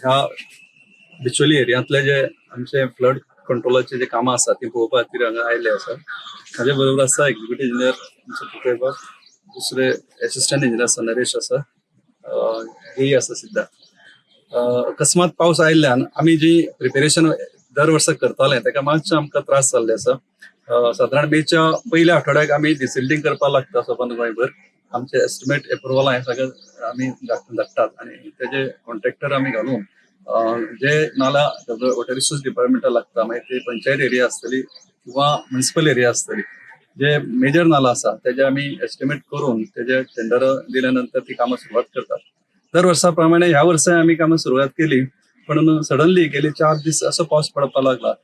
ह्या बिचोली एरियांतले जे आमचे फ्लड कंट्रोलाचे जे कामां आसा ती पळोवपा खातीर हांगा आयले आसा. हाजे बरोबर आसा एक्झिक्युटिव्ह इंजिनियर दुसरे असिस्टंट इंजिनियर आसा नरेश आसा, ही आसा सिद्धार्थ. अकस्मात पावस आयिल्ल्यान आमी जी प्रिपेरेशन दर वर्सा करताले ताका मातशें आमकां त्रास जाल्ले आसा. साधारण मेच्या पयल्या आठवड्याक आमी डिसिल्टिंग करपाक लागता सबंद गोंयभर. आमचे एस्टिमेट एप्रुवल हे सगळें आमी धाडटात आनी तेजे कॉन्ट्रॅक्टर आमी घालून जे नाला वॉटर रिसोर्स डिपार्टमेंटाक लागता, मागीर ते पंचायत एरिया आसतली किंवा म्युनिसिपल एरिया आसतली, जे मेजर नाला आसा तेजे आमी एस्टिमेट करून तेजे टेंडर दिल्या नंतर ती कामां सुरवात करतात. दर वर्सा प्रमाणे ह्या वर्सा आमी कामां सुरवात केली, पण सडनली गेले 4 दीस असो पावस पडपाक लागला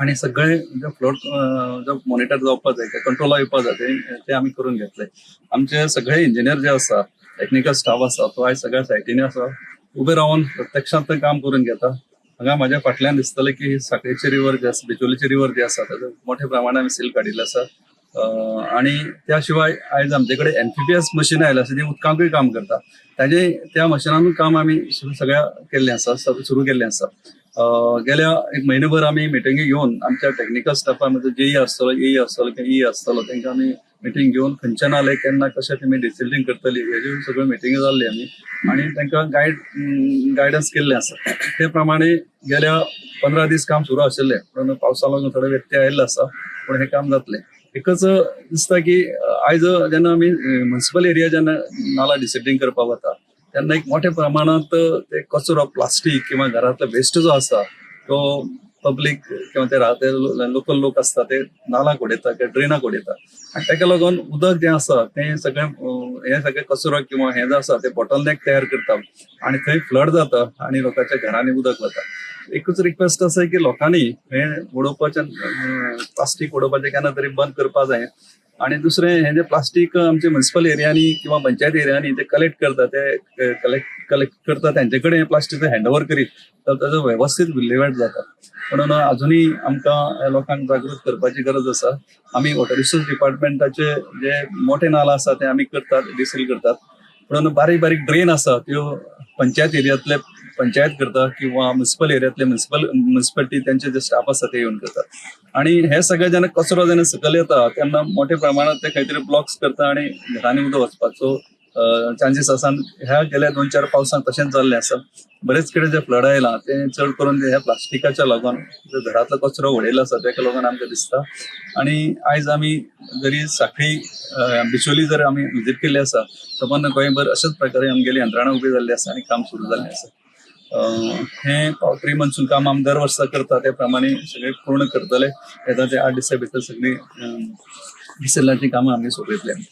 आणि सगळे जे फ्लड जो मॉनिटर जावपाक जाय, कंट्रोलाक येवपाक जाय ते आमी करून घेतले. आमचे सगळे इंजिनियर जे आसा, टेक्निकल स्टाफ आसा तो आयज सगळ्या सायटीनी आसा, उबे रावन प्रत्यक्षांत ते काम करून घेता. हांगा माझ्या फाटल्यान दिसतले की साखळेची रिवर जे आसा, बिचोलीची रिवर जी आसा ताजो मोठ्या प्रमाणात सील काडिल्लो आसा. आणि त्या शिवाय आयज आमचे कडेन एनपीपीएस मशीन आयला आसा, ती उदकांकूय काम करता. त्या मशिनानूय काम आमी सगळ्या केल्लें आसा, सुरू केल्लें आसा. गेल्या एक म्हयनोभर आमी मिटिंगी घेवन आमच्या टेक्निकल स्टाफामध्ये जेई आसतलो, एई आसतलो किंवा ई आसतलो तांकां आमी मिटींग घेवन खंयचे नाले केन्ना कशें तुमी डिसिल्टिंग करतली हेजी सगळ्यो मिटिंगी जाल्ली आमी आणि तांकां गायडन्स केल्लें आसा. ते प्रमाणे गेल्या 15 दीस काम सुरू आशिल्लें, पण पावसा लागून थोडे व्यत्यय आयिल्लो आसा, पण हे काम जातलें. एकच दिसता की आयज जेन्ना आमी म्युनिसिपल एरिया जेन्ना नाला डिसिल्टिंग करपाक वता तेन्ना एक मोठ्या प्रमाणात ते कचरो प्लास्टीक किंवा घरांतलो वेस्ट जो आसा तो पब्लीक किंवा ते राहते लोकल लोक आसता ते नालाक उडयता किंवा ड्रेनाक उडयता आणि ताका लागून उदक जे आसा ते सगळे कचरो किंवा हे जे आसा ते बॉटलनेक तयार करता आणि थंय फ्लड जाता आणि लोकांच्या घरांनी उदक वता. एकूच रिक्वेस्ट आसा की लोकांनी हे उडोवपाचें प्लास्टीक उडोवपाचें केन्ना तरी बंद करपा जाय. आणि दुसरें हे जे प्लास्टीक आमचे म्युनिसिपल एरियांनी किंवा पंचायत एरियांनी ते कलेक्ट करता, ते कलेक्ट करता त्यांचे कडेन हे प्लास्टीक हँडओव्हर करीत तर ताजो वेवस्थीत विल्हेवाट जाता. म्हणून अजुनूय आमकां लोकांक जागृत करपाची गरज आसा. आमी वॉटर रिसोर्स डिपार्टमेंटाचे जे मोठे नाला आसा ते आमी करतात, डिसील करतात, म्हणून बारीक बारीक ड्रेन आसा त्यो पंचायत एरियांतले पंचायत करता किंवा म्युनिसिपल एरियांतले म्युनिसिपालिटी त्यांचे जे स्टाफ आसा ते येवन करतात. आणि हे सगळे जेन्ना कचरो जेन्ना सकयल येता तेन्ना मोठ्या प्रमाणात ते खंय तरी ब्लॉक्स करता आणि घरांनी उदक वचपाचो चान्सीस आसा. ह्या गेल्या 2-4 पावसांत तशेंच जाल्लें आसा. बरेच कडेन जे फ्लड आयला ते चड करून ह्या प्लास्टिकाच्या लागून घरांतलो कचरो उडयलो आसा ताका लागून आमकां दिसता. आणि आयज आमी जरी साखळी बिचोली जर आमी विजीट केल्ली आसा, संबंद गोंयभर अशाच प्रकारे आमगेली यंत्रणा उबी जाल्ली आसा आणि काम सुरू जाल्लें आसा. हे प्री मॉन्सून काम आमी दर वर्सा करता त्या प्रमाणे सगळे पूर्ण करतले. येता ते 8 दिसा भितर सगळी डिसेलाची कामां आमी सोंपयतले.